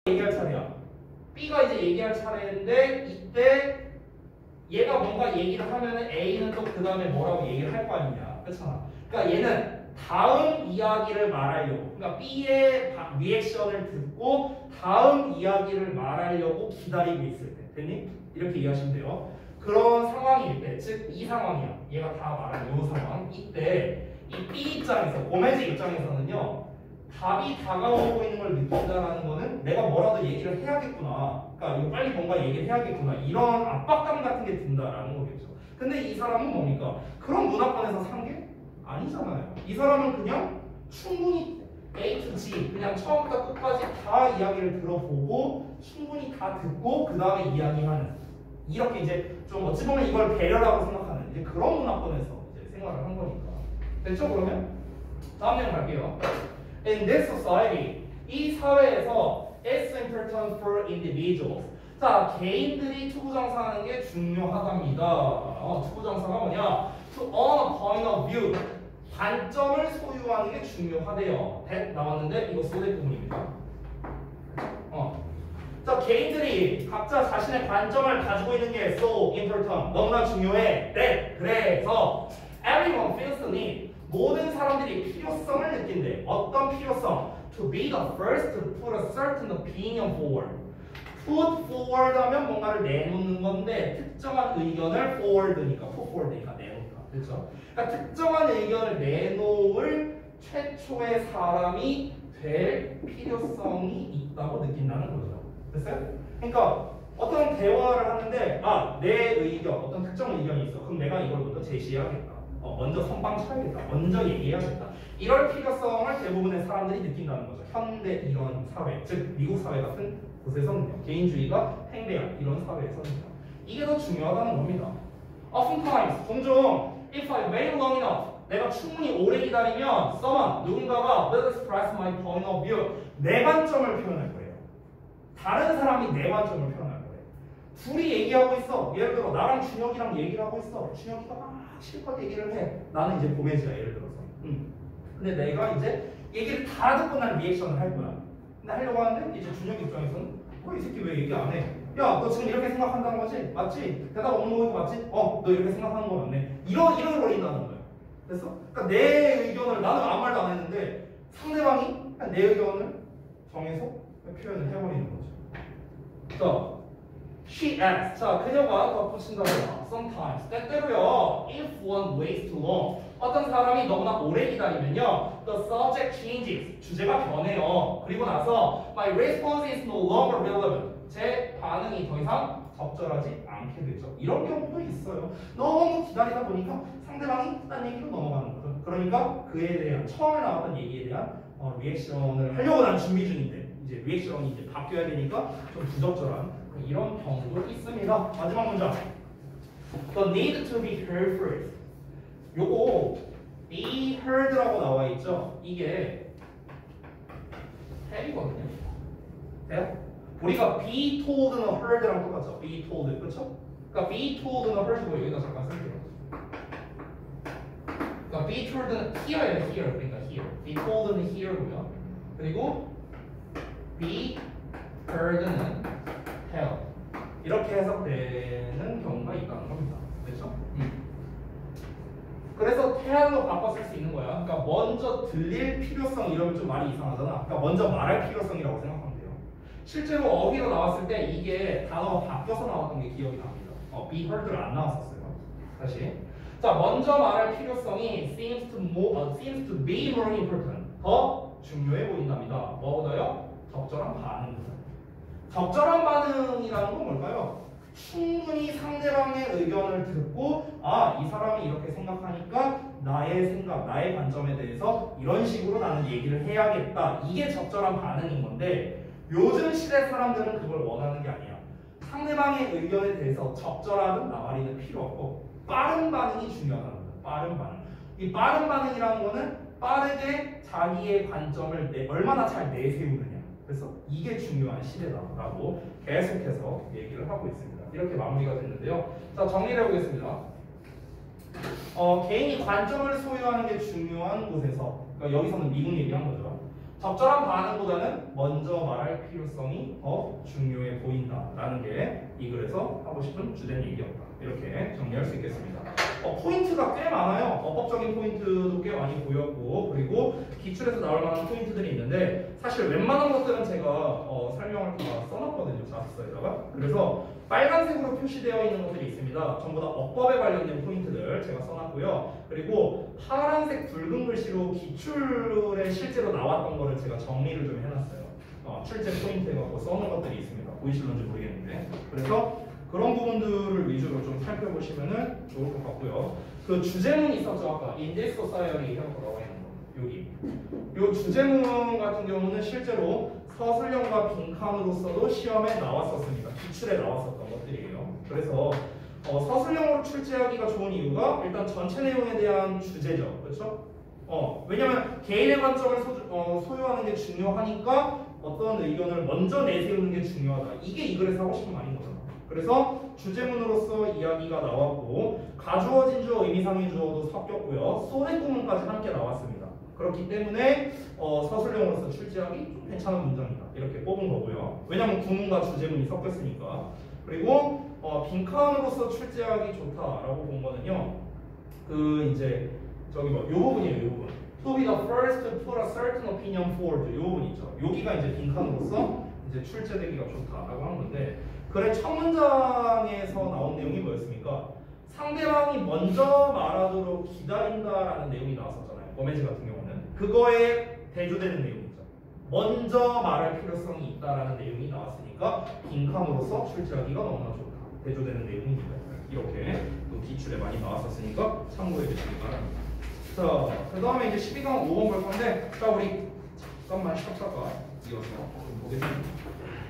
얘기할 차례야. B가 이제 얘기할 차례인데 이때 얘가 뭔가 얘기를 하면은 A는 또 그 다음에 뭐라고 얘기를 할 거 아니냐. 그렇잖아. 그러니까 얘는 다음 이야기를 말하려고, 그러니까 B의 리액션을 듣고 다음 이야기를 말하려고 기다리고 있을 때, 됐니? 이렇게 이해하시면 돼요. 그런 상황일 때, 즉 이 상황이야. 얘가 다 말한 이 상황. 이때 이 B 입장에서, 고메즈 입장에서는요, 답이 다가오고 있는 걸 느낀다라는 거는 내가 뭐라도 얘기를 해야겠구나. 그러니까 이거 빨리 뭔가 얘기를 해야겠구나. 이런 압박감 같은 게 든다라는 거겠죠. 근데 이 사람은 뭡니까? 그런 문화권에서 산 게 아니잖아요. 이 사람은 그냥 충분히 A to G, 그냥 처음부터 끝까지 다 이야기를 들어보고 충분히 다 듣고 그 다음에 이야기하는, 이렇게 이제 좀 어찌 보면 이걸 배려라고 생각하는 이제 그런 문화권에서 이제 생활을 한 거니까. 됐죠? 그러면 다음 내용 갈게요. In this society, 이 사회에서 it's important for individuals. 자, 개인들이 투구장사하는 게 중요하답니다. 투구장사가 뭐냐? To own a point of view. 관점을 소유하는 게 중요하대요. 나왔는데 이거 소대 부분입니다. 자, 개인들이 각자 자신의 관점을 가지고 있는 게 so important, 너무나 중요해. 그래서 everyone feels the need. 모든 사람들이 필요성을 느낀대. 어떤 필요성? To be the first to put a certain opinion forward. Put forward 하면 뭔가를 내놓는 건데 특정한 의견을 forward니까 put forward니까 내놓다. 그렇죠? 그러니까 특정한 의견을 내놓을 최초의 사람이 될 필요성이 있다고 느낀다는 거죠. 됐어요? 그러니까 어떤 대화를 하는데 내 의견, 어떤 특정 의견이 있어. 그럼 내가 이걸 먼저 제시해야겠다. 먼저 선방 쳐야겠다. 먼저 얘기해야겠다. 이럴 필요성을 대부분의 사람들이 느낀다는 거죠. 현대 이런 사회, 즉 미국 사회 같은 곳에서는요. 개인주의가 팽배한 이런 사회에서는요. 이게 더 중요하다는 겁니다. Oftentimes, 종종 if I wait long enough, 내가 충분히 오래 기다리면 someone, 누군가가 will express my point of view, 내 관점을 표현할 거예요. 다른 사람이 내 관점을 표현할 거예요. 둘이 얘기하고 있어. 예를 들어 나랑 준혁이랑 얘기를 하고 있어. 준혁이가 막 실컷 얘기를 해. 나는 이제 고메즈야, 예를 들어서. 근데 내가 이제 얘기를 다 듣고 난 리액션을 할 거야. 근데 하려고 하는데 이제 준혁 입장에서는 이 새끼 왜 얘기 안 해? 야, 너 지금 이렇게 생각한다는 거지? 맞지? 대답 없는 거 맞지? 너 이렇게 생각하는 거 맞네. 이런 버린다는 거야. 됐어? 그러니까 내 의견을, 나는 아무 말도 안 했는데 상대방이 내 의견을 정해서 표현을 해버리는 거죠. 자, she asks. 자, 그녀가 덧붙인다고요. Sometimes. 때때로요. If one waits too long. 어떤 사람이 너무나 오래 기다리면요. The subject changes. 주제가 변해요. 그리고 나서 my response is no longer relevant. 제 반응이 더 이상 적절하지 않게 되죠. 이런 경우도 있어요. 너무 기다리다 보니까 상대방이 딴 얘기로 넘어가는 거죠. 그러니까 그에 대한 처음에 나왔던 얘기에 대한 리액션을 하려고 난 준비 중인데 이제 리액션이 이제 바뀌어야 되니까 좀 부적절한 이런 경우도 있습니다. 마지막 문장. The need to be heard first. 요거 be heard라고 나와 있죠. 이게 head이거든요. 돼요? 우리가 be told나 heard랑 똑같죠. be told, 그렇죠? 그러니까 be told나 heard고 여기다 잠깐 쓸게요. 그러니까 be told는 here예요, here. 그러니까 here. be told는 here고요. 그리고 be heard는 tell. 이렇게 해석되는 경우가 있다는 겁니다. 그렇죠? 그래서 tell로 바꿔 쓸 수 있는 거야. 그러니까 먼저 들릴 필요성 이러면 좀 말이 이상하잖아. 그러니까 먼저 말할 필요성이라고 생각하면 돼요. 실제로 어휘로 나왔을 때 이게 단어가 바뀌어서 나왔던 게 기억이 납니다. be heard를 안 나왔었어요. 다시. 자, 먼저 말할 필요성이 seems to be more important. 더 중요해 보인답니다. 뭐보다요? 적절한 반응보다. 적절한 반응이라는 건 뭘까요? 충분히 상대방의 의견을 듣고 이 사람이 이렇게 생각하니까 나의 생각, 나의 관점에 대해서 이런 식으로 나는 얘기를 해야겠다. 이게 적절한 반응인 건데 요즘 시대 사람들은 그걸 원하는 게 아니야. 상대방의 의견에 대해서 적절하든 나발이는 필요 없고 빠른 반응이 중요하다는 거야. 빠른 반응. 이 빠른 반응이라는 거는 빠르게 자기의 관점을 얼마나 잘 내세우느냐. 그래서 이게 중요한 시대다라고 계속해서 얘기를 하고 있습니다. 이렇게 마무리가 됐는데요. 자, 정리를 해보겠습니다. 개인이 관점을 소유하는 게 중요한 곳에서, 그러니까 여기서는 미국 얘기한 거죠. 적절한 반응보다는 먼저 말할 필요성이 더 중요해 보인다라는 게 이 글에서 하고 싶은 주된 얘기였다. 이렇게 정리할 수 있겠습니다. 포인트가 꽤 많아요. 어법적인 포인트도 꽤 많이 보였고, 그리고 기출에서 나올 만한 포인트들이 있는데 사실 웬만한 것들은 제가 설명을 다 써놨거든요. 자습서에다가. 그래서 빨간색으로 표시되어 있는 것들이 있습니다. 전부 다 어법에 관련된 포인트들 제가 써놨고요. 그리고 파란색 붉은 글씨로 기출에 실제로 나왔던 거를 제가 정리를 좀 해놨어요. 출제 포인트 해갖고 써놓은 것들이 있습니다. 보이실런지 모르겠는데. 그래서 그런 부분들을 위주로 좀 살펴보시면 좋을 것 같고요. 그 주제문이 있었죠. 아까 In this society 하고 나와 있는 거. 여기. 이 주제문 같은 경우는 실제로 서술형과 빈칸으로서도 시험에 나왔었습니다. 기출에 나왔었던 것들이에요. 그래서 서술형으로 출제하기가 좋은 이유가 일단 전체 내용에 대한 주제죠. 그렇죠? 왜냐면 개인의 관점을 소유하는 게 중요하니까 어떤 의견을 먼저 내세우는 게 중요하다. 이게 이 글에서 하고 싶은 말인 거잖아. 그래서 주제문으로서 이야기가 나왔고 가주어진 주어 의미상의 주어도 섞였고요. 소된 구문까지 함께 나왔습니다. 그렇기 때문에 서술형으로서 출제하기 좀 괜찮은 문장이다. 이렇게 뽑은 거고요. 왜냐면 구문과 주제문이 섞였으니까. 그리고 빈칸으로서 출제하기 좋다라고 본 거는요. 그 이제 저기 요 부분이에요. 요 부분. To be the first to put a certain opinion forward. 요 부분 있죠. 여기가 이제 빈칸으로서 이제 출제되기가 좋다라고 하는 건데 글의 첫 문장에서 나온 내용이 뭐였습니까? 상대방이 먼저 말하도록 기다린다라는 내용이 나왔었잖아요. 버메즈 같은 경우는 그거에 대조되는 내용이죠. 먼저 말할 필요성이 있다라는 내용이 나왔으니까 빈칸으로서 출제하기가 너무나 좋다. 대조되는 내용입니다. 이렇게 또 기출에 많이 나왔었으니까 참고해 주시기 바랍니다. 자, 그 다음에 이제 12강 5번 볼 건데, 자, 우리 잠깐만 샵샵가 이어서 좀 보겠습니다.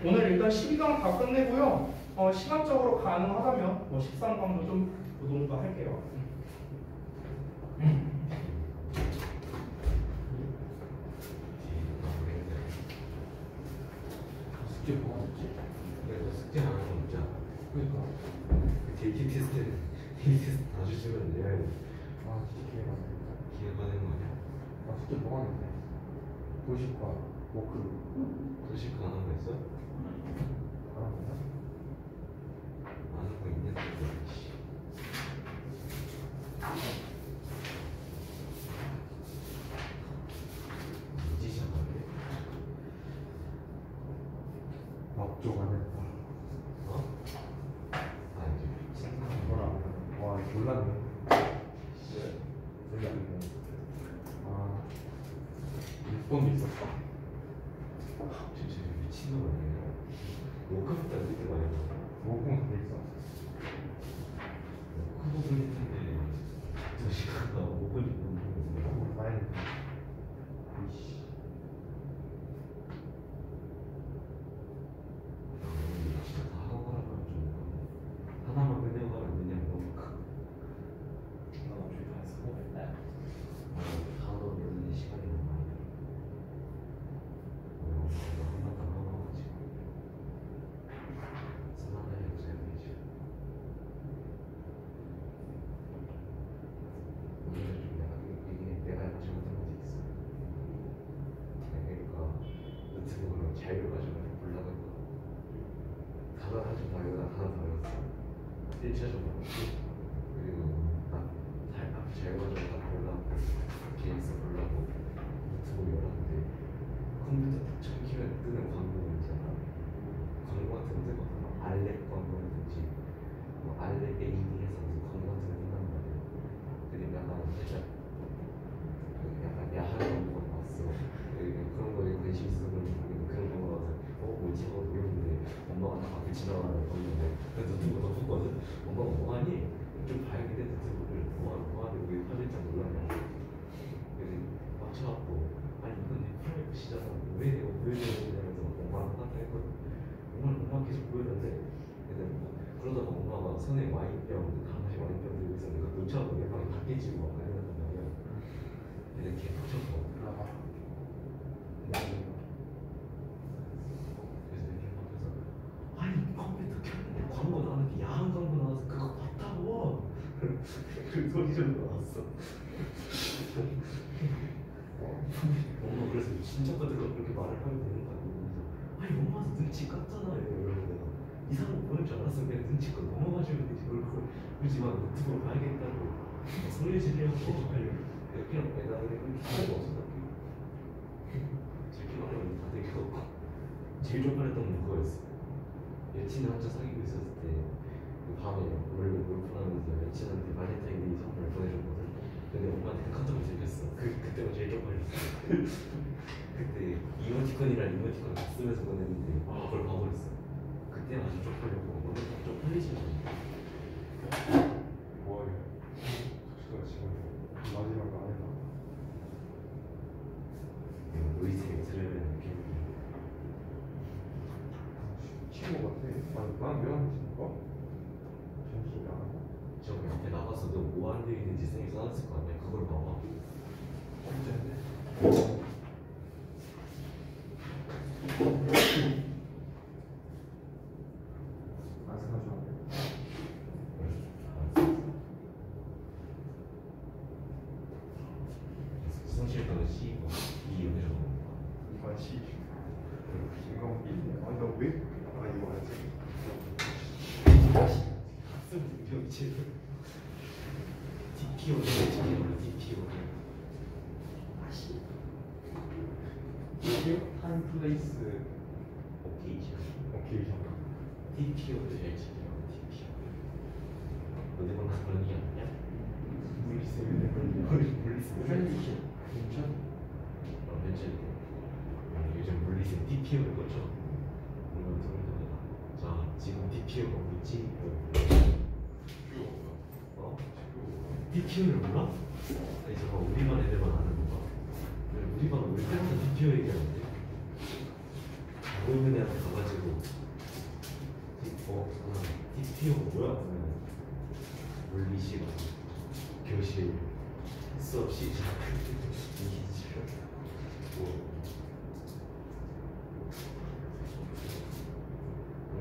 오늘 일단 12강 다 끝내고요. 시간적으로 가능하다면 뭐 13강도 좀 보던가 할게요. 숙제 뭐가 없지? 내가 숙제 안 하는 거 없잖아. 그러니까 데이트 테스트 다 주시면 내가 진짜 기회가 안 된다. 기회가 되는 거 아니야? 숙제 뭐가 있네. 도시과, 워크, 도시 안 하는 거 있어? 바랍니다. 아는 거 있는데 이제 시작하는데? 막조가 됐다. 어? 아 이제 뭐라? 와, 몰랐네. 몰랐네. 6번도 있었어. 진짜 미친놈 아니야? 워크부터 이렇게 많이 봐. 5번 그게 있어. 워크부터 했는데 도시가가 5분 6분 많이 이씨. 진짜 다 하고 가라면 좀 하나만 끝내고 가면 안 되냐고. 너무 좋다. 하나도 모르는 시간이 너무 많이 들어. 한번더 하고가지고 서만하려고 생각이지. 오늘은 좀 이게 내가 잘못한 것도 있어. 그러니까 노트북으로 잘 읽어가지고 보려고 했거든. 단어 하지 말고 하나 더 외웠어. 1차적으로. 그리고 잘 읽어가지고 다 보려고 계획서 보려고 노트북 열었는데 컴퓨터 탁 키면 뜨는 광고 있잖아. 광고 같은 거 뜨거든. 알렉 광고라든지 뭐 알렉 AD에서 무슨 광고 같은 거 뜬단 말이야. 그러니까 나는 살짝 약간 야한 광고가 나왔어. 그런 거에 관심 있어서 그런 광고 나와서 뭐지 하고 배웠는데 엄마가 딱 앞에 지나가는 건데 노트북을 덮었거든. 엄마가 뭐하니? 좀 봐야겠네. 노트북을 뭐하는데 왜 화질장 놀라냐고. 그래서 막 쳐갖고 아니 이건 내 프라이버시잖아. 왜 내가 보여주냐면서 엄마랑 한다 했거든. 엄마 계속 보여줬는데 그러다가 엄마가 손에 와인병 강아지 와인병 들고 있었는데 그거 놓쳐갖고 내 방에 밖에 지고 막 난리났단 말이야. 근데 걔 붙여서 그래서 이렇게 앞에서 아니 컴퓨터 켰는데 광고 나왔는데 야한 광고 나와서 그거 봤다고. 그 소리 좀 나왔어. 엄마 그래서 진짜 거 들어가지고 말을 하면 되는다고. 그래서 아니 엄마도 눈치 깠잖아요. 이러면 내가 이상한 거 보낼 줄 알았으면 그냥 눈치껏 넘어가시면 되지. 그걸 굳이 막 노트북으로 가야겠다고 소리 지르려고 그냥 내가 그냥 그렇게 생각이 없었다. 제일 필요하면 다들 그거 제일 쪽팔렸던 건 그거였어. 여친을 혼자 사귀고 있었을 때 밤에 원래 골프하면서 여친한테 발렌타인데이 선물을 보내줬거든. 근데 엄마한테 카톡을 들켰어. 그때가 제일 쪽팔렸어. 그때 이모티콘이랑 이모티콘 다 쓰면서 보냈는데 그걸 봐버렸어. 그때 아주 쪽팔렸고 오늘 쪽팔리지 않아. 뭐하게 숙소가 지금 마지막 거 아니다. 노이즈가 들으면 친구 같아. 아니 난왜 안 친구가? 정신이 안 하고. 저 밑에 나가서 너 뭐 하는 데 있는지 쌤이 써놨을 거 아니야. 그걸 봐봐. 언제인데? 안 생각하는데. 성실도는 C고 이 여기서 이건 시. 이건 B. 아니 나 왜? 아 이거 알지. 학습 능력치 DPO는 DPO는 DPO는 타임 플레이스 오케이션 오케이션. DPO도 제일 중요한 DPO 어디 보나 그런 게 아니야? 물리쌤인데 물리쌤 트랜지션. 괜찮? 현실 요즘 물리쌤 DPO를 거쳐 물론 동료들이다. 자 지금 DPO가 뭐지? 어? DPO를 몰라? 아니 잠깐 우리 반 애들만 아는 건가? 우리 반은 왜 때마다 DPO 얘기하는데? 모르는 애한테 가가지고 DPO가 뭐야? 그러면 물리시간 교실 수업 시작 이시죠 뭐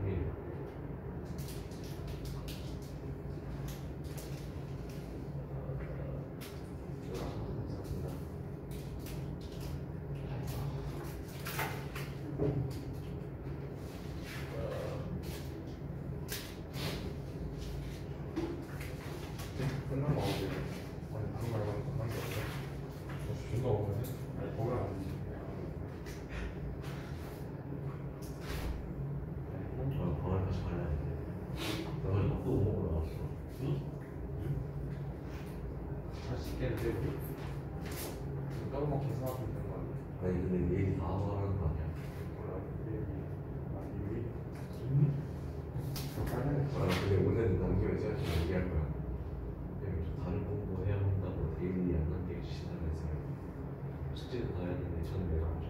우리 끝난 거 어때? 아니 그거 말고는 끝난 게 없어. 존나 오네. 아니 거기 안 되지. 방을 다시 갈라 했는데 너 어제 밥도 못 먹으러 나왔어. 응? 다시 깨는데 우리? 까먹고 계산하고 있는 거 아니야? 아니 근데 내일 다 하고 하는 거 아니야? 몰라. 이미 아 근데 오늘 남기면 제가 좀 얘기할 거야. 좀 다른 공부 해야 한다고 데일리 안 남게 해주신다면서요. 숙제도 다 해야 되는데 저는 왜 나오죠?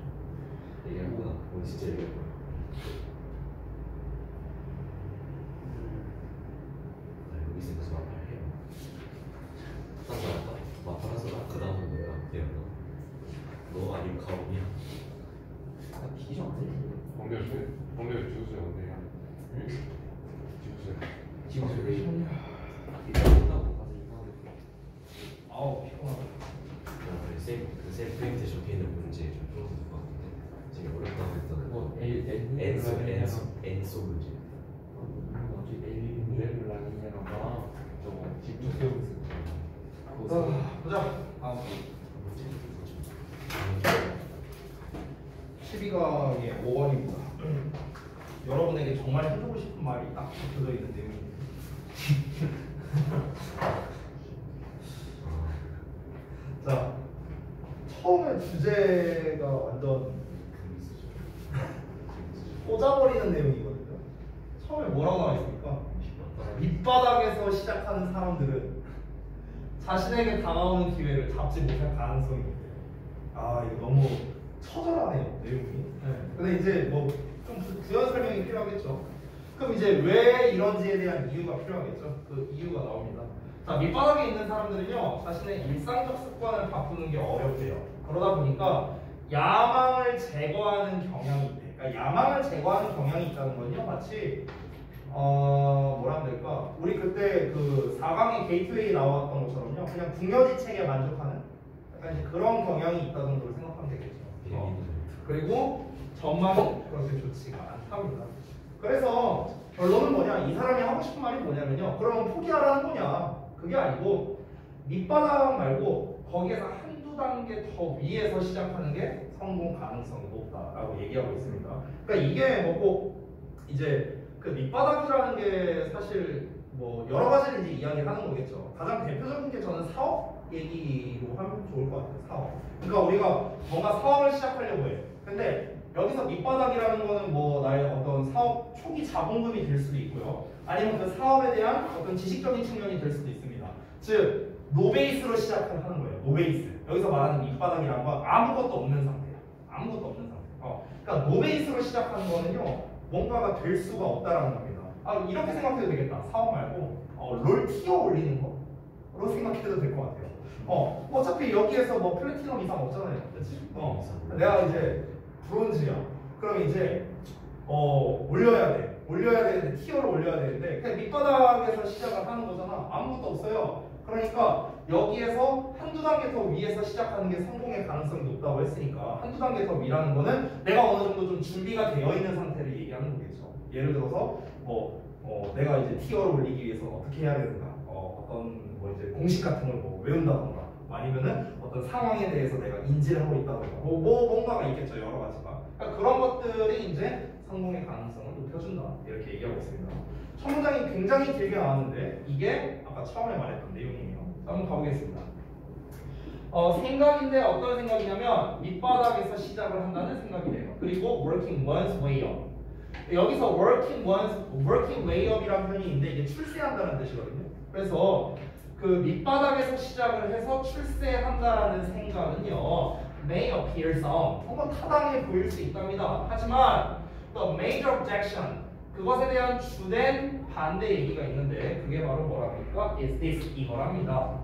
얘기할 거야. 오늘 진짜 얘기할 거야. 여기 있으면서 마팔 해요. 하지 않을까? 마팔 하잖아. 그 다음은 뭐야? 대현아. 너 아니면 가온이야. 비전 안 되지. 범죄 주소에 언제야? 응? 주소에. 지금 왜 이거 끝나고 가서 이상하게. 아우 피곤하다. 쌤 프레임때 적혀 있는 문제 좀 풀어도 될 것 같은데 지금 어렵다고 했던 뭐 N소 문제. 뭐지 엘리를 아니냐가 저거 집중 세우고 있을 보자. 아, 문제 12강의 5원입니다. 여러분에게 정말 해주고 싶은 말이 딱 적혀져 있는 내용입니다. 자, 처음에 주제가 완전 꽂아버리는 내용이거든요. 처음에 뭐라고 나와 있습니까? 밑바닥에서 시작하는 사람들은 자신에게 다가오는 기회를 잡지 못할 가능성이 있대요. 아, 이거 너무 처절하네요, 내용이. 네. 근데 이제 뭐 좀 부연 설명이 필요하겠죠. 그럼 이제 왜 이런지에 대한 이유가 필요하겠죠. 그 이유가 나옵니다. 자, 밑바닥에 있는 사람들은요, 자신의 일상적 습관을 바꾸는 게 어렵대요. 그러다 보니까 야망을 제거하는 경향이 있대. 그러니까 야망을 제거하는 경향이 있다는 건요, 마치 뭐라 하면 될까? 우리 그때 그 4강의 게이트웨이 나왔던 것처럼요, 그냥 궁여지책에 만족하는 약간 이제 그런 경향이 있다는 걸 생각하면 되겠죠. 그리고 전망이 그렇게 좋지가 않답니다. 그래서 결론은 뭐냐? 이 사람이 하고 싶은 말이 뭐냐면요. 그럼 포기하라는 거냐? 그게 아니고 밑바닥 말고 거기에서 한두 단계 더 위에서 시작하는 게 성공 가능성이 높다라고 얘기하고 있습니다. 그러니까 이게 뭐 꼭 이제 그 밑바닥이라는 게 사실 뭐 여러 가지를 이제 이야기하는 거겠죠. 가장 대표적인 게 저는 사업 얘기로 하면 좋을 것 같아요. 사업. 그러니까 우리가 뭔가 사업을 시작하려고 해. 근데 여기서 밑바닥이라는 거는 뭐 나의 어떤 사업 초기 자본금이 될 수도 있고요. 아니면 그 사업에 대한 어떤 지식적인 측면이 될 수도 있습니다. 즉 노베이스로 시작을 하는 거예요. 노베이스. 여기서 말하는 밑바닥이라는 건 아무것도 없는 상태예요. 아무것도 없는 상태. 그러니까 노베이스로 시작하는 거는요. 뭔가가 될 수가 없다라는 겁니다. 이렇게 생각해도 되겠다. 사업 말고 롤 티어 올리는 거로 생각해도 될 것 같아요. 어차피 여기에서 뭐 플래티넘 이상 없잖아요. 그렇지? 내가 이제 브론즈야. 그럼 이제 올려야 돼. 올려야 되는데 티어를 올려야 되는데 그냥 밑바닥에서 시작을 하는 거잖아. 아무것도 없어요. 그러니까 여기에서 한두 단계 더 위에서 시작하는 게 성공의 가능성이 높다고 했으니까 한두 단계 더 위라는 거는 내가 어느 정도 좀 준비가 되어 있는 상태를 얘기하는 거겠죠. 예를 들어서 내가 이제 티어를 올리기 위해서 어떻게 해야 되는가, 어떤 뭐 이제 공식 같은 걸 뭐 외운다던가, 아니면은 어떤 상황에 대해서 내가 인지를 하고 있다던가, 뭔가가 있겠죠, 여러 가지가. 그러니까 그런 것들이 이제 성공의 가능성을 높여준다 이렇게 얘기하고 있습니다. 첫 문장이 굉장히 길게 나왔는데 이게 아까 처음에 말했던 내용이에요. 한번 가보겠습니다. 생각인데 어떤 생각이냐면 밑바닥에서 시작을 한다는 생각이래요. 그리고 working one's way up. 여기서 working way up이라는 표현이 있는데 이게 출세한다는 뜻이거든요. 그래서 그 밑바닥에서 시작을 해서 출세한다라는 생각은요, may appear some, 뭔가 타당해 보일 수 있답니다. 하지만 the major objection, 그것에 대한 주된 반대 얘기가 있는데 그게 바로 뭐랍니까? is this, 이거랍니다.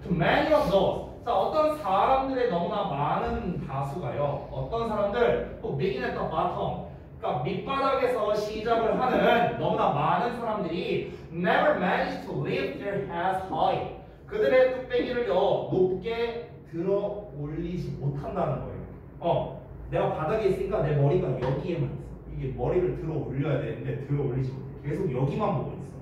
To many of those, 자, 어떤 사람들의 너무나 많은 다수가요, 어떤 사람들 who begin at the bottom, 그러니까 밑바닥에서 시작을 하는 너무나 많은 사람들이 never manage to lift their heads high. 그들의 뚝배기를요 높게 들어 올리지 못한다는 거예요. 내가 바닥에 있으니까 내 머리가 여기에만 있어. 이게 머리를 들어 올려야 되는데 들어 올리지 못해. 계속 여기만 보고 있어.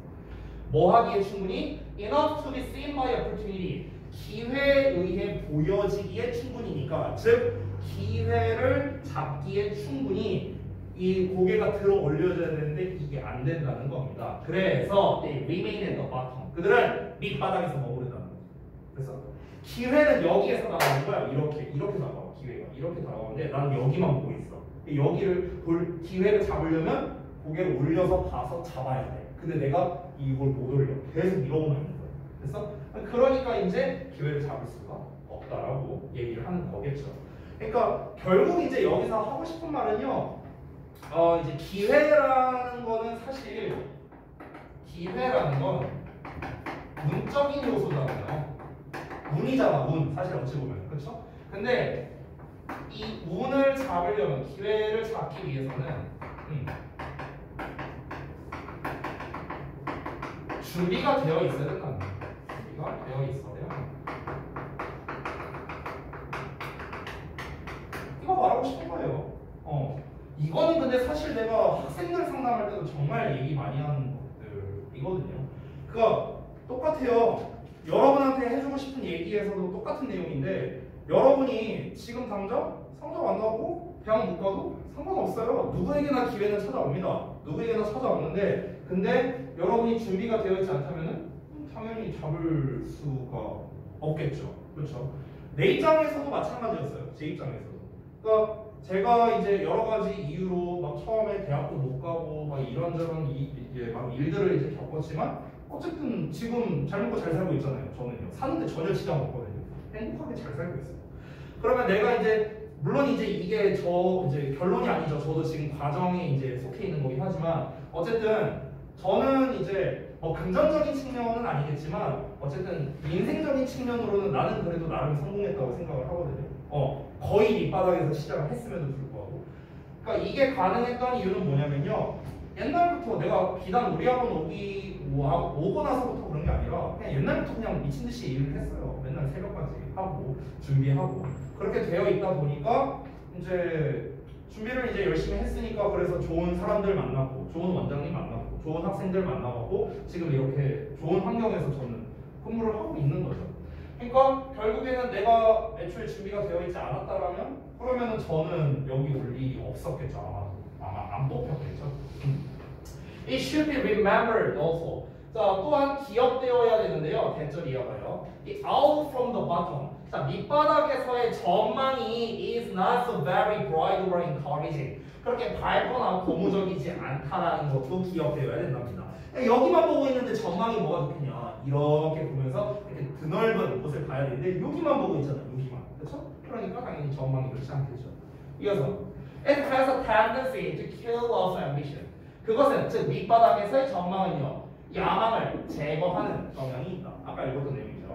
뭐 하기에 충분히 enough to be seen by opportunity. 기회에 의해 보여지기에 충분히니까, 즉 기회를 잡기에 충분히 이 고개가 들어 올려져야 되는데 이게 안 된다는 겁니다. 그래서 they remain at the bottom. 그들은 밑바닥에서 머무른다는 거죠. 그래서 기회는 여기에서 나오는 거야. 이렇게 나와. 기회가 이렇게 나오는데 나는 여기만 보고 있어. 여기를 볼 기회를 잡으려면 고개를 올려서 봐서 잡아야 돼. 근데 내가 이걸 못 올려. 계속 이러고만 있는 거야. 그래서 그러니까 이제 기회를 잡을 수가 없다라고 얘기를 하는 거겠죠. 그러니까 결국 이제 여기서 하고 싶은 말은요. 이제 기회라는 거는 사실 기회라는 건 운적인 요소잖아요. 운이잖아, 운. 사실 어찌 보면. 그렇죠? 근데 이 운을 잡으려면, 기회를 잡기 위해서는 준비가 되어 있어야 된다는 거예요. 준비가 되어 있어야. 이거 말하고 싶은 거예요. 이거는 근데 사실 내가 학생들 상담할 때도 정말 얘기 많이 하는 것들이거든요. 그러니까 똑같아요. 여러분한테 해주고 싶은 얘기에서도 똑같은 내용인데, 여러분이 지금 당장 성적 안 나오고 대학 못 가도 상관없어요. 누구에게나 기회는 찾아옵니다. 누구에게나 찾아오는데, 근데 여러분이 준비가 되어 있지 않다면은 당연히 잡을 수가 없겠죠. 그렇죠? 내 입장에서도 마찬가지였어요. 제 입장에서도. 그러니까 제가 이제 여러 가지 이유로 막 처음에 대학도 못 가고 막 이런저런 이제 막 일들을 이제 겪었지만, 어쨌든 지금 잘 먹고 잘 살고 있잖아요. 저는요. 사는데 전혀 지장 없거든요. 행복하게 잘 살고 있어요. 그러면 내가 이제 물론 이제 이게 이제 결론이 아니죠. 저도 지금 과정에 이제 속해 있는 거긴 하지만, 어쨌든 저는 이제 금전적인 측면은 아니겠지만 어쨌든 인생적인 측면으로는 나는 그래도 나름 성공했다고 생각을 하거든요. 거의 밑바닥에서 시작을 했음에도 불구하고. 그러니까 이게 가능했던 이유는 뭐냐면요. 옛날부터 내가 비단 우리 학원 오고 나서부터 그런 게 아니라 그냥 옛날부터 그냥 미친 듯이 일을 했어요. 맨날 새벽까지 하고 준비하고 그렇게 되어 있다 보니까 이제 준비를 이제 열심히 했으니까 그래서 좋은 사람들 만나고 좋은 원장님 만나고 좋은 학생들 만나고 지금 이렇게 좋은 환경에서 저는 근무를 하고 있는 거죠. 그러니까 결국에는 내가 애초에 준비가 되어 있지 않았다라면 그러면은 저는 여기 올 일이 없었겠죠. 아마 안 뽑혔겠죠. It should be remembered also. 자, 또한 기억되어야 되는데요. 대절 이어가요. The out from the bottom. 자, 밑바닥에서의 전망이 is not so very bright or encouraging. 그렇게 밝거나 고무적이지 않다라는 것도 기억되어야 된답니다. 여기만 보고 있는데 전망이 뭐가 좋겠냐? 이렇게 보면서 이렇게 드넓은 곳을 봐야 되는데 여기만 보고 있잖아요. 여기만. 그렇죠? 그러니까 당연히 전망이 그렇지 않겠죠. 이어서 It has a tendency to kill off ambition. 그것은 즉 밑바닥에서의 전망은요. 야망을 제거하는 경향이 있다. 아까 읽었던 내용이죠.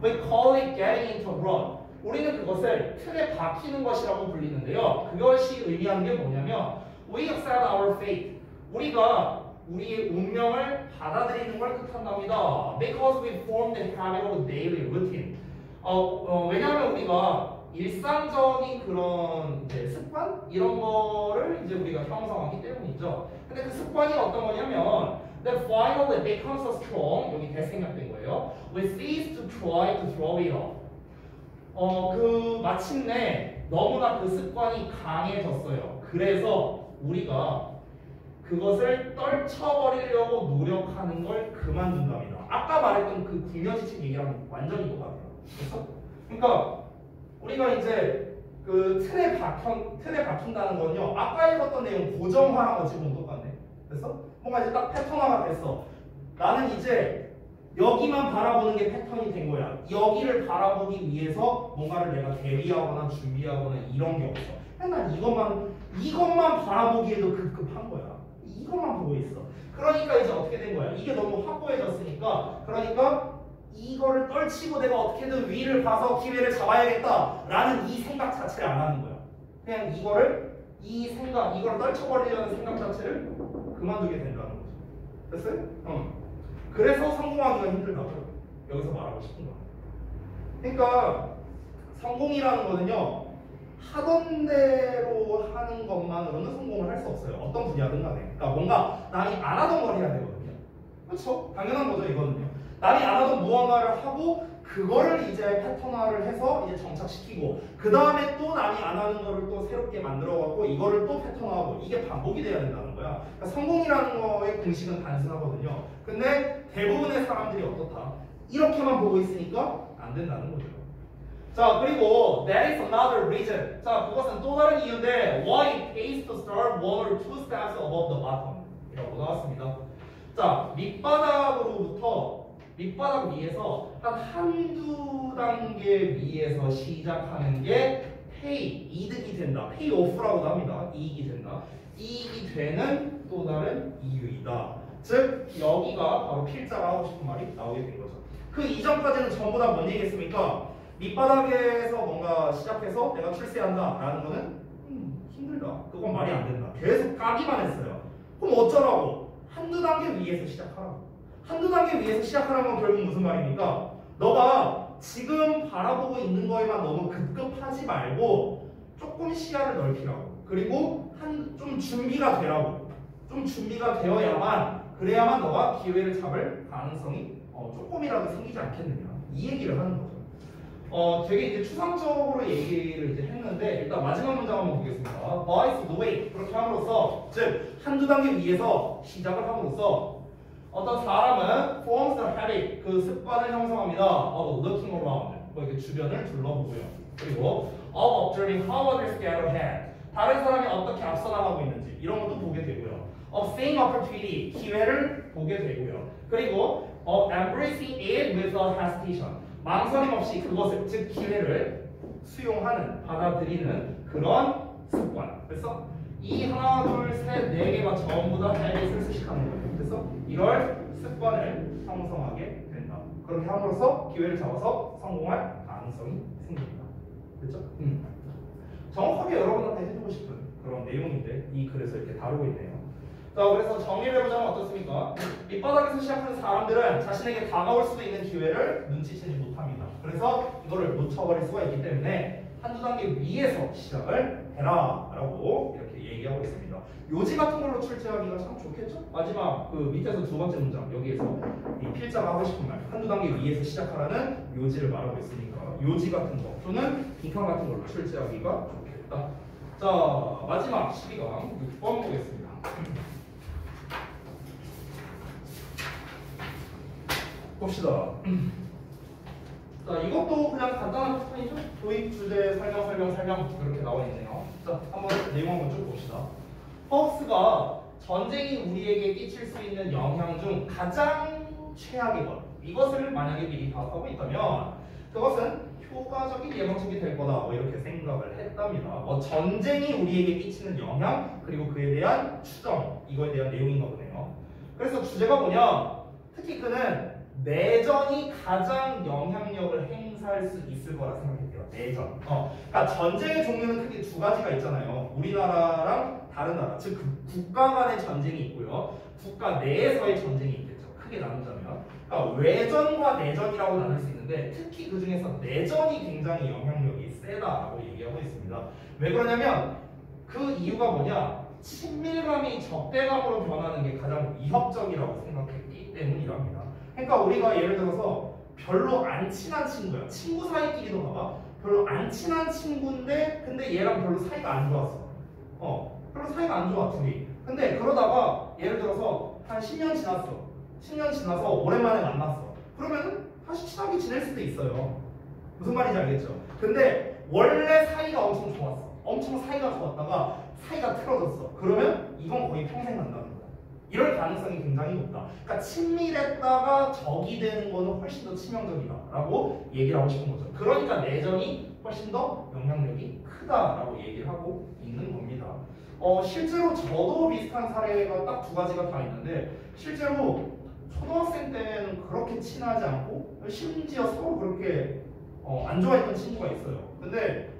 We call it getting into a rut. 우리는 그것을 틀에 박히는 것이라고 불리는데요. 그것이 의미하는 게 뭐냐면 We accept our fate. 우리가 우리의 운명을 받아들이는 걸 뜻한답니다. Because we form the habit of daily routine. 왜냐하면 우리가 일상적인 그런 이제 습관 이런 거를 이제 우리가 형성하기 때문이죠. 근데 그 습관이 어떤 거냐면 that finally becomes so strong 여기 대생략된 거예요. We cease to try to throw it off. 그 마침내 너무나 그 습관이 강해졌어요. 그래서 우리가 그것을 떨쳐버리려고 노력하는 걸 그만둔답니다. 아까 말했던 그 궁여지책 얘기랑 완전히 똑같아요. 그래서 그러니까 우리가 이제 그 틀에 박힌다는 건요. 아까 읽었던 내용 고정화한 거 지금 똑같네. 그래서 뭔가 이제 딱 패턴화가 됐어. 나는 이제 여기만 바라보는 게 패턴이 된 거야. 여기를 바라보기 위해서 뭔가를 내가 대비하거나 준비하거나 이런 게 없어. 그냥 난 이것만 바라보기에도 급급한 거야. 이것만 보고 있어. 그러니까 이제 어떻게 된 거야? 이게 너무 확고해졌으니까 그러니까 이거를 떨치고 내가 어떻게든 위를 봐서 기회를 잡아야겠다라는 이 생각 자체를 안 하는 거야. 그냥 이거를 떨쳐버리려는 생각 자체를 그만두게 된다는 거죠. 됐어요? 그래서 성공하기가 힘들다고요. 여기서 말하고 싶은 거야. 그러니까 성공이라는 거는요. 하던 대로 하는 것만으로는 성공을 할 수 없어요. 어떤 분야든 간에. 그러니까 뭔가 남이 안 하던 걸 해야 되거든요. 그렇죠? 당연한 거죠, 이거는요. 남이 안 하던 무언가를 하고 그거를 이제 패턴화를 해서 이제 정착시키고 그 다음에 또 남이 안 하는 거를 또 새롭게 만들어갖고 이거를 또 패턴화하고 이게 반복이 돼야 된다는 거야. 그러니까 성공이라는 거의 공식은 단순하거든요. 근데 대부분의 사람들이 어떻다? 이렇게만 보고 있으니까 안 된다는 거죠. 자, 그리고 that is another reason. 자, 그것은 또 다른 이유인데 why it pays to start one or two steps above the bottom 이라고 나왔습니다. 자, 밑바닥 위에서 한 한두 단계 위에서 시작하는 게 pay, 이득이 된다. pay off라고도 합니다. 이익이 된다. 이익이 되는 또 다른 이유이다. 즉, 여기가 바로 필자가 하고 싶은 말이 나오게 된 거죠. 그 이전까지는 전부 다 뭔 얘기했습니까? 밑바닥에서 뭔가 시작해서 내가 출세한다 라는 거는 힘들다. 그건 말이 안 된다. 계속 까기만 했어요. 그럼 어쩌라고? 한두 단계 위에서 시작하라고. 한두 단계 위에서 시작하라는 건 결국 무슨 말입니까? 너가 지금 바라보고 있는 거에만 너무 급급하지 말고 조금 시야를 넓히라고. 그리고 좀 준비가 되라고. 좀 준비가 되어야만 그래야만 너가 기회를 잡을 가능성이 조금이라도 생기지 않겠느냐. 이 얘기를 하는 거죠. 되게 이제 추상적으로 얘기를 이제 했는데 일단 마지막 문장 한번 보겠습니다. By the way 그렇게 함으로써 즉 한두 단계 위에서 시작을 함으로써 어떤 사람은 forms the habit 그 습관을 형성합니다. of looking around 뭐 이렇게 주변을 둘러보고요. 그리고 of observing how others get ahead 다른 사람이 어떻게 앞서 나가고 있는지 이런 것도 보게 되고요. of seeing opportunity 기회를 보게 되고요. 그리고 of embracing it with a hesitation 망설임 없이 그것을 즉 기회를 수용하는 받아들이는 그런 습관. 그래서 이 하나 둘 셋 네 개가 전부 다 habit을 수식하는 거예요. 그래서 이럴 습관을 형성하게 된다. 그렇게 함으로써 기회를 잡아서 성공할 가능성이 생깁니다. 됐죠? 정확하게 여러분한테 해주고 싶은 그런 내용인데 이 글에서 이렇게 다루고 있네요. 자, 그래서 정리를 해보자면 어떻습니까? 밑바닥에서 시작하는 사람들은 자신에게 다가올 수도 있는 기회를 눈치채지 못합니다. 그래서 이거를 놓쳐버릴 수가 있기 때문에 한두 단계 위에서 시작을 해라 라고 이렇게 얘기하고 있습니다. 요지 같은 걸로 출제하기가 참 좋겠죠? 마지막 그 밑에서 두 번째 문장 여기에서 이 필자가 하고 싶은 말 한두 단계 위에서 시작하라는 요지를 말하고 있으니까 요지 같은 거 또는 빈칸 같은 걸로 출제하기가 좋겠다. 자 마지막 12강 6번 보겠습니다. 봅시다. 자, 이것도 그냥 간단한 패턴이죠. 도입 주제 설명 이렇게 나와 있네요. 자, 한번 내용 한번 쭉 봅시다. 허브스가 전쟁이 우리에게 끼칠 수 있는 영향 중 가장 최악의 것 이것을 만약에 미리 파악하고 있다면 그것은 효과적인 예방책이 될 거다 뭐 이렇게 생각을 했답니다. 뭐 전쟁이 우리에게 끼치는 영향 그리고 그에 대한 추정 이거에 대한 내용인가 보네요. 그래서 주제가 뭐냐? 특히 그는 내전이 가장 영향력을 행사할 수 있을 거라 생각했대요. 내전. 그러니까 전쟁의 종류는 크게 두 가지가 있잖아요. 우리나라랑 다른 나라, 즉 국가 간의 전쟁이 있고요. 국가 내에서의 전쟁이 있겠죠. 크게 나누자면. 그러니까 외전과 내전이라고 나눌 수 있는데 특히 그 중에서 내전이 굉장히 영향력이 세다라고 얘기하고 있습니다. 왜 그러냐면 그 이유가 뭐냐? 친밀감이 적대감으로 변하는 게 가장 위협적이라고 생각했기 때문이랍니다. 그러니까 우리가 예를 들어서 별로 안 친한 친구야. 친구 사이끼리도 봐봐. 별로 안 친한 친구인데 근데 얘랑 별로 사이가 안 좋았어. 별로 사이가 안 좋아 둘이. 근데 그러다가 예를 들어서 한 10년 지났어. 10년 지나서 오랜만에 만났어. 그러면은 다시 친하게 지낼 수도 있어요. 무슨 말인지 알겠죠? 근데 원래 사이가 엄청 좋았어. 엄청 사이가 좋았다가 사이가 틀어졌어. 그러면 이건 거의 평생 간다는 거야. 이럴 가능성이 굉장히 높다. 그러니까 친밀했다가 적이 되는 거는 훨씬 더 치명적이다라고 얘기를 하고 싶은 거죠. 그러니까 내전이 훨씬 더 영향력이 크다라고 얘기를 하고 있는 겁니다. 실제로 저도 비슷한 사례가 딱 두 가지가 다 있는데 실제로 초등학생 때는 그렇게 친하지 않고 심지어 서로 그렇게 안 좋아했던 친구가 있어요. 근데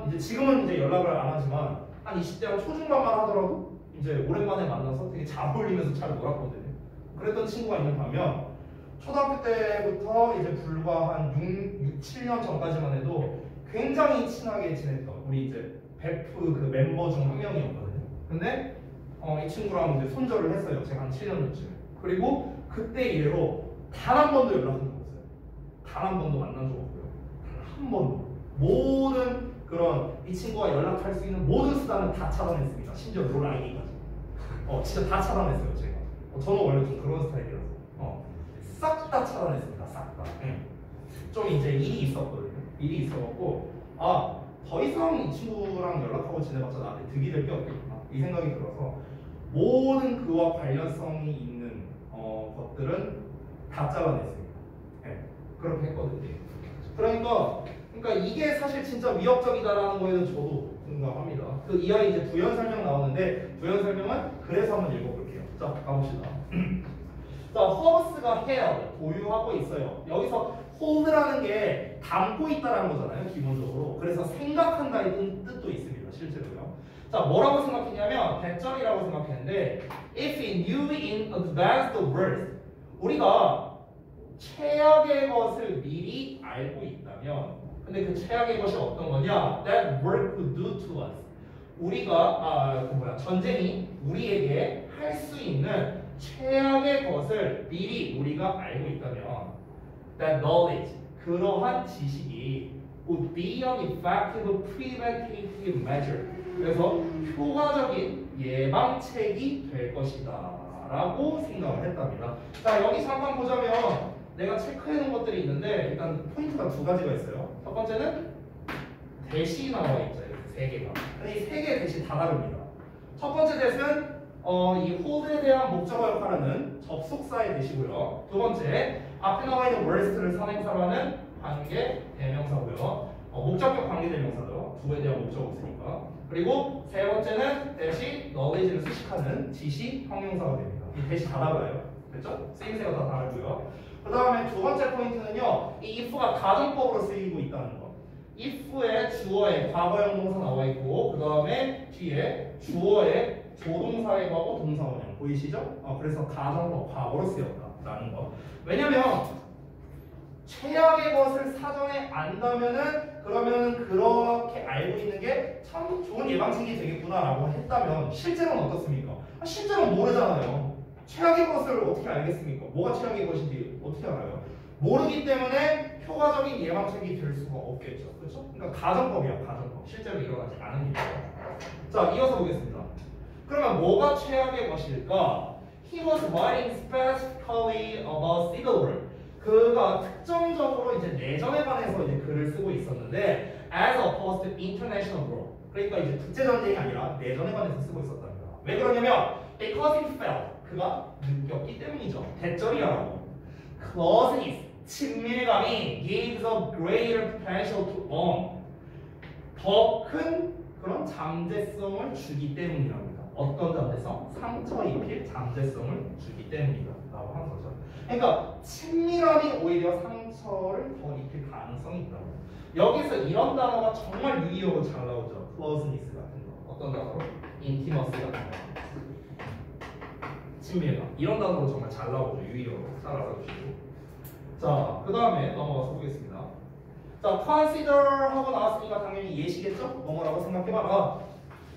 이제 지금은 이제 연락을 안 하지만 한 20대랑 초중반만 하더라도 이제 오랜만에 만나서 되게 잘 어울리면서 잘 놀았거든요. 그랬던 친구가 있는 반면 초등학교 때부터 이제 불과 한 6, 7년 전까지만 해도 굉장히 친하게 지냈던 우리 이제 베프 그 멤버 중 한 명이었거든요. 근데 이 친구랑 이제 손절을 했어요. 제가 한 7년 전쯤에. 그리고 그때 이래로 단 한 번도 연락한 적 없어요. 단 한 번도 만난 적 없고요. 단 한 번도. 모든 그런 이 친구가 연락할 수 있는 모든 수단은 다 차단했습니다. 심지어 롤 아이디까지. 진짜 다 차단했어요, 제가. 저는 원래 좀 그런 스타일이라서. 싹 다 차단했습니다, 싹 다. 좀 이제 일이 있었거든요. 일이 있어갖고, 더 이상 이 친구랑 연락하고 지내봤자 나한테 득이 될 게 없겠구나. 이 생각이 들어서, 모든 그와 관련성이 있는 것들은 다 잘라냈습니다. 그렇게 했거든요. 그러니까 이게 사실 진짜 위협적이다라는 거에는 저도 공감합니다. 그 이하에 이제 부연 설명 나오는데 부연 설명은 그래서 한번 읽어볼게요. 자, 가봅시다. 자, 허브스가 held, 보유하고 있어요. 여기서 hold라는 게 담고 있다라는 거잖아요, 기본적으로. 그래서 생각한다는 뜻도 있습니다, 실제로요. 자, 뭐라고 생각했냐면 대절이라고 생각했는데 if we knew in advance the worst, 우리가 최악의 것을 미리 알고 있다면 근데 그 최악의 것이 어떤 거냐? That war could do to us. 우리가 전쟁이 우리에게 할 수 있는 최악의 것을 미리 우리가 알고 있다면 that knowledge, 그러한 지식이 would be an effective preventative measure. 그래서 효과적인 예방책이 될 것이다 라고 생각을 했답니다. 자, 여기서 한번 보자면 내가 체크해 놓은 것들이 있는데 일단 포인트가 두 가지가 있어요. 첫 번째는 대시 나와 있죠. 세 개가. 이 세 개의 대시 다 다릅니다. 첫 번째 대시는 이 hold에 대한 목적어 역할하는 접속사의 대시고요. 두 번째 앞에 나와 있는 worst를 선행사로 하는 관계 대명사고요. 목적격 관계 대명사죠. 두에 대한 목적어 없으니까. 그리고 세 번째는 대시 knowledge를 수식하는 지시 형용사가 됩니다. 이 대시 다 달라요. 됐죠? 쓰임새가 다 다르고요. 그 다음에 두 번째 포인트는요. 이 if가 가정법으로 쓰이고 있다는 거. if의 주어에 과거형 동사 나와 있고 그 다음에 뒤에 주어에 조동사에 가고 동사 원형 보이시죠? 그래서 가정법 과거로 쓰였다라는 거. 왜냐면 최악의 것을 사전에 안다면은 그러면 그렇게 알고 있는 게 참 좋은 예방책이 되겠구나라고 했다면 실제로는 어떻습니까? 실제로는 모르잖아요. 최악의 것을 어떻게 알겠습니까? 뭐가 최악의 것인지 어떻게 알아요? 모르기 때문에 효과적인 예방책이 될 수가 없겠죠. 그렇죠? 그러니까 가정법이야, 가정법. 실제로 일어나지 않은 일이에요. 자, 이어서 보겠습니다. 그러면 뭐가 최악의 것일까? He was writing specifically about civil war. 그가 특정적으로 이제 내전에 관해서 이제 글을 쓰고 있었는데, as opposed to international war. 그러니까 이제 국제 전쟁이 아니라 내전에 관해서 쓰고 있었답니다. 왜 그러냐면, because he felt 그가 느꼈기 때문이죠. 대절이라고. closeness 친밀감이 gives a greater potential to own. 더 큰 그런 잠재성을 주기 때문이랍니다. 어떤 잠재성? 상처 입힐 잠재성을 주기 때문이다 라고 하는 거죠. 그러니까 친밀함이 오히려 상처를 더 입힐 가능성이 있다고. 여기서 이런 단어가 정말 유의어로 잘 나오죠. closeness 같은 거. 어떤 단어로? intimacy 같은 거. 친밀감. 이런 단어로 정말 잘 나오죠. 유의어로. 잘 알아두시고. 자, 그 다음에 넘어가서 보겠습니다. 자, consider 하고 나왔으니까 당연히 예시겠죠? 뭐라고 생각해봐라.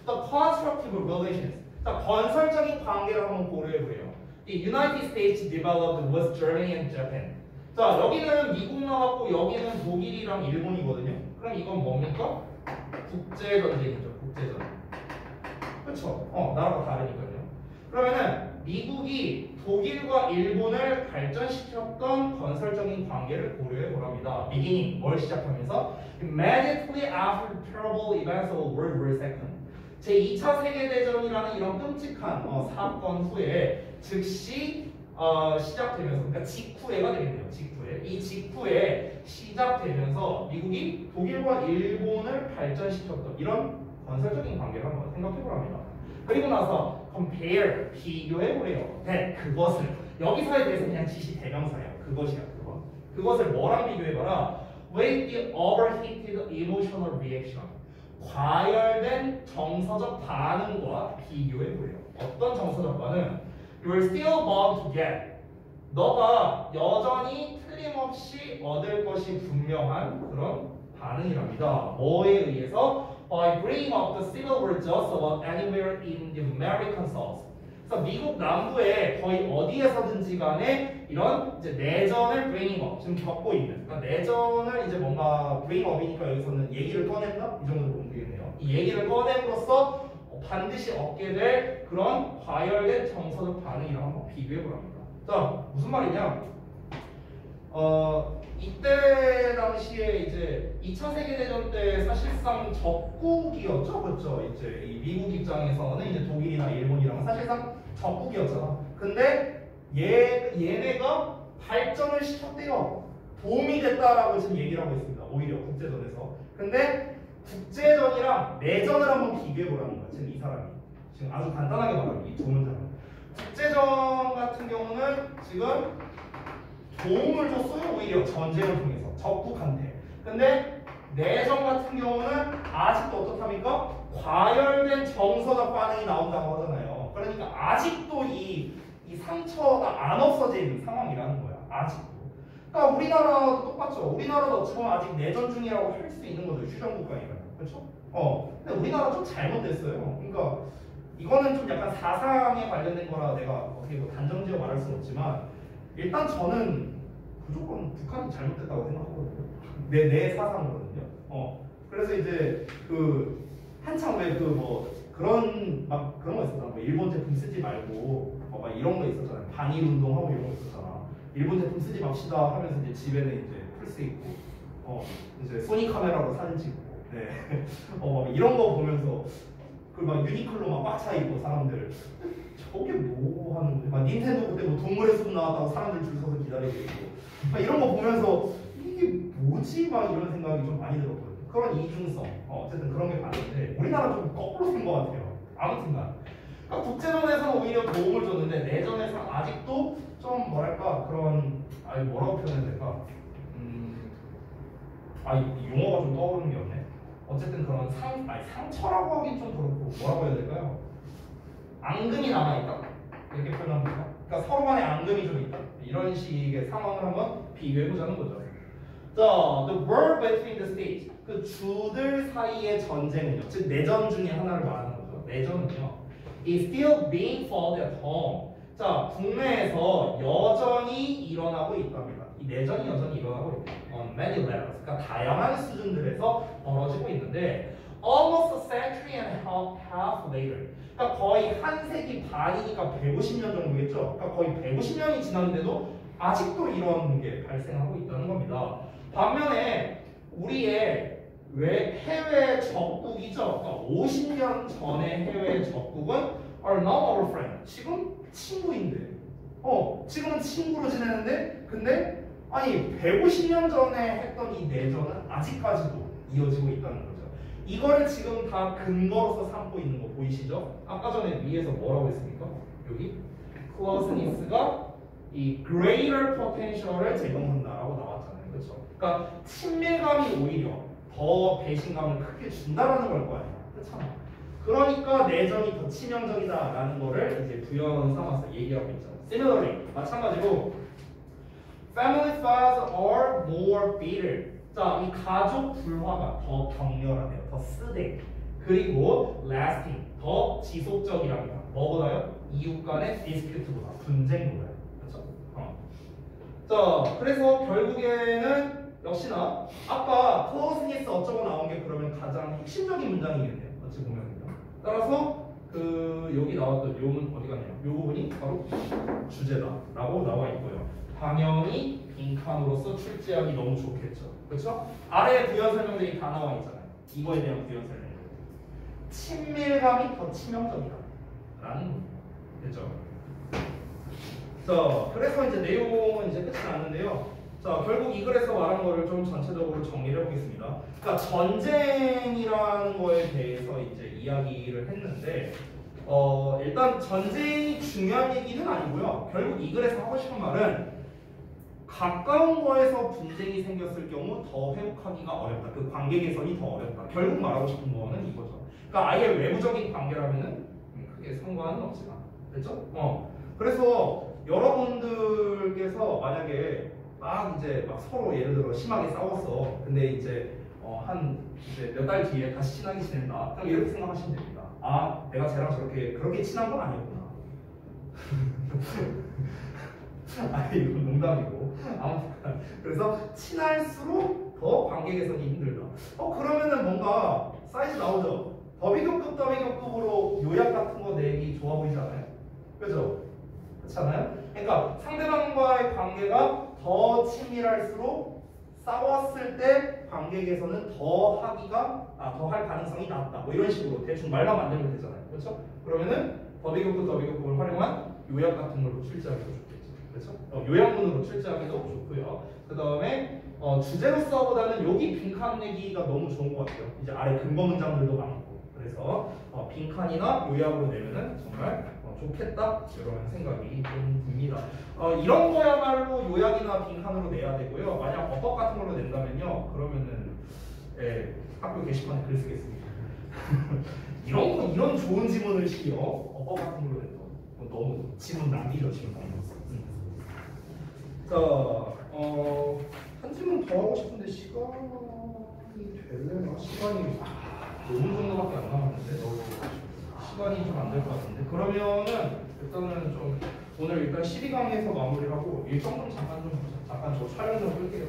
The constructive relations. 자, 건설적인 관계를 한번 고려해보래요. The United States developed with Germany and Japan. 자, 여기는 미국 나왔고 여기는 독일이랑 일본이거든요. 그럼 이건 뭡니까? 국제전쟁이죠. 국제전쟁. 그렇죠? 나라가 다르니까요. 그러면은 미국이 독일과 일본을 발전시켰던 건설적인 관계를 고려해 보랍니다. beginning 뭘 시작하면서 immediately after the terrible events of World War II. 제2차 세계대전이라는 이런 끔찍한 사건 후에 즉시 시작되면서 그러니까 직후에가 되겠네요. 직후에 이 직후에 시작되면서 미국이 독일과 일본을 발전시켰던 이런 건설적인 관계를 한번 생각해 보랍니다. 그리고 나서 compare 비교해보래요. 그것을 여기서에 대해서 그냥 지시 대명사예요. 그것이야 그것. 그것을 뭐랑 비교해봐라? With the overheated emotional reaction. 과열된 정서적 반응과 비교해보래요. 어떤 정서적 반응? You're still bound to get. 너가 여전히 틀림없이 얻을 것이 분명한 그런 반응이랍니다. 뭐에 의해서? By bringing up the civil war just about anywhere in the American South. 그래서 미국 남부에 거의 어디에서든지 간에 이런 이제 내전을 bringing up 지금 겪고 있는. 그러니까 내전을 이제 뭔가 bring up이니까 여기서는 얘기를 꺼낸다 이 정도로 보면 되겠네요. 이 얘기를 꺼냄으로써 반드시 얻게 될 그런 과열된 정서적 반응이랑 한번 비교해 보랍니다. 자, 무슨 말이냐? 이때 당시에 이제 2차 세계대전 때 사실상 적국이었죠, 그렇죠? 이제 이 미국 입장에서는 이제 독일이나 일본이랑 사실상 적국이었잖아. 근데 얘네가 발전을 시켰대요. 도움이 됐다라고 지금 얘기를 하고 있습니다. 오히려 국제전에서. 근데 국제전이랑 내전을 한번 비교해 보라는 거야. 지금 이 사람이. 지금 아주 간단하게 말하면 이 두 문장은. 국제전 같은 경우는 지금 도움을 줬어요. 오히려 전쟁을 통해서 적국한테. 근데 내전 같은 경우는 아직도 어떻답니까? 과열된 정서적 반응이 나온다고 하잖아요. 그러니까 아직도 이 상처가 안 없어진 상황이라는 거야. 아직도. 그러니까 우리나라도 똑같죠. 우리나라도 어찌 보면 아직 내전 중이라고 할 수 있는 거죠. 휴전국가니까. 그렇죠? 근데 우리나라 좀 잘못됐어요. 그러니까 이거는 좀 약간 사상에 관련된 거라 내가 어떻게 뭐 단정지어 말할 수는 없지만 일단 저는 무조건 북한이 잘못됐다고 생각하거든요. 내 사상으로는요. 그래서 이제 그 한창 왜 그 뭐 그런 막 그런 거 있었잖아. 뭐 일본 제품 쓰지 말고 막 이런 거 있었잖아요. 반일 운동하고 이런 거 있었잖아. 일본 제품 쓰지 맙시다 하면서 이제 집에는 이제 플스 있고 이제 소니 카메라로 사진 찍고 네. 막 이런 거 보면서 그 막 유니클로 막 꽉 차 있고 사람들 저게 뭐 하는 거지? 막 닌텐도 그때 뭐 동물의 숲 나왔다고 사람들 줄 서서 기다리고 있고 막 이런 거 보면서 이게 뭐지? 막 이런 생각이 좀 많이 들었거든요. 그런 이중성 어쨌든 그런 게 많은데 우리나라 좀 거꾸로 된 것 같아요. 아무튼간 그러니까 국제전에서는 오히려 도움을 줬는데 내전에서는 아직도 좀 뭐랄까 그런 뭐라고 표현해야 될까? 이 용어가 좀 떠오르는 게 없네. 어쨌든 그런 상처라고 하긴 좀 그렇고 뭐라고 해야 될까요? 앙금이 남아있다 이렇게 표현합니다. 그러니까 서로 간에 앙금이 좀 있다 이런 식의 상황을 한번 비교해보자는 거죠. 자, the war between the states 그 주들 사이의 전쟁은요, 즉 내전 중에 하나를 말하는 거죠. 내전은요, is still being fought at home. 자, 국내에서 여전히 일어나고 있답니다. 이 내전이 여전히 일어나고 있대요. On many levels. 그러니까 다양한 수준들에서 벌어지고 있는데 almost a century and half later. 그러니까 거의 한 세기 반이니까 150년 정도겠죠. 그러니까 거의 150년이 지났는데도 아직도 이런 게 발생하고 있다는 겁니다. 반면에 우리의 해외 적국이죠. 그러니까 50년 전의 해외 적국은 are not our friend. 지금 친구인데, 지금은 친구로 지내는데, 근데 아니 150년 전에 했던 이 내전은 아직까지도 이어지고 있다는 거죠. 이거를 지금 다 근거로서 삼고 있는 거 보이시죠? 아까 전에 위에서 뭐라고 했습니까? 여기 클로즈니스가 이 greater potential을 제공한다라고 나왔잖아요. 그렇죠? 그러니까 친밀감이 오히려 더 배신감을 크게 준다라는 걸 거 아니야. 그렇잖아. 그러니까 내전이 더 치명적이다라는 거를 이제 부연 삼아서 얘기하고 있잖아. Similarly, 마찬가지로 family fights are more bitter. 자, 이 가족 불화가 더 격렬하대요. 더 쓰대. 그리고 lasting, 더 지속적이랍니다. 뭐보다요? 이웃 간의 디스퓨트보다, 분쟁보다요. 그렇죠? 자, 그래서 결국에는 역시나 아까 closeness 어쩌고 나온 게 그러면 가장 핵심적인 문장이겠네요. 어찌 보면은요. 따라서 여기 나왔던 요 어디 갔냐? 요 부분이 바로 주제다라고 나와 있고요. 당연히 빈칸으로서 출제하기 너무 좋겠죠. 그렇죠? 아래에 부연 설명들이 다 나와 있잖아요. 이거에 대한 부연 설명. 친밀감이 더 치명적이다라는 겁니다. 됐죠? 자, 그래서 이제 내용은 이제 끝이 났는데요. 자, 결국 이 글에서 말한 거를 좀 전체적으로 정리를 해보겠습니다. 그러니까 전쟁이라는 거에 대해서 이제 이야기를 했는데, 일단 전쟁이 중요한 얘기는 아니고요. 결국 이 글에서 하고 싶은 말은 가까운 거에서 분쟁이 생겼을 경우 더 회복하기가 어렵다. 그 관계 개선이 더 어렵다. 결국 말하고 싶은 거는 이거죠. 그러니까 아예 외부적인 관계라면은 크게 상관은 없지만, 됐죠? 그래서 여러분들께서 만약에 이제 서로 예를 들어 심하게 싸웠어. 근데 이제 이제 몇 달 뒤에 다시 친하게 지낸다. 그럼 이렇게 생각하시면 됩니다. 아, 내가 쟤랑 그렇게 친한 건 아니었구나. 이건 농담이고. 아무튼 그래서 친할수록 더 관계 개선이 힘들다. 그러면은 뭔가 사이즈 나오죠. 더비교급으로 요약 같은 거 내기 좋아 보이지 않아요? 그죠? 그렇지 않아요? 그러니까 상대방과의 관계가 더 친밀할수록 싸웠을 때 관계 개선은 더 할 가능성이 낮다. 뭐 이런 식으로 대충 말만 만들면 되잖아요. 그렇죠? 그러면은 더비교급을 활용한 요약 같은 걸로 출제하기도 좋겠죠. 그렇죠? 요약문으로 출제하기도 좋고요. 그 다음에 주제로 써보다는 여기 빈칸 내기가 너무 좋은 것 같아요. 이제 아래 근거 문장들도 많고. 그래서 빈칸이나 요약으로 내면은 정말 좋겠다 이런 생각이 좀 듭니다. 이런 거야말로 요약이나 빈칸으로 내야 되고요. 만약 어법 같은 걸로 낸다면요, 그러면은 학교 게시판에 글 쓰겠습니다. 이런 좋은 지문을 시켜 어법 같은 걸로 낸다. 너무 지문 낭비죠, 지금. 자, 한 질문 더 하고 싶은데 시간이 될래나? 시간이 너무 정도밖에 안 남았는데 시간이 좀 안 될 것 같은데, 그러면은 일단은 좀 오늘 일단 12강에서 마무리를 하고 일정 좀 잠깐 저 촬영 좀 끌게요.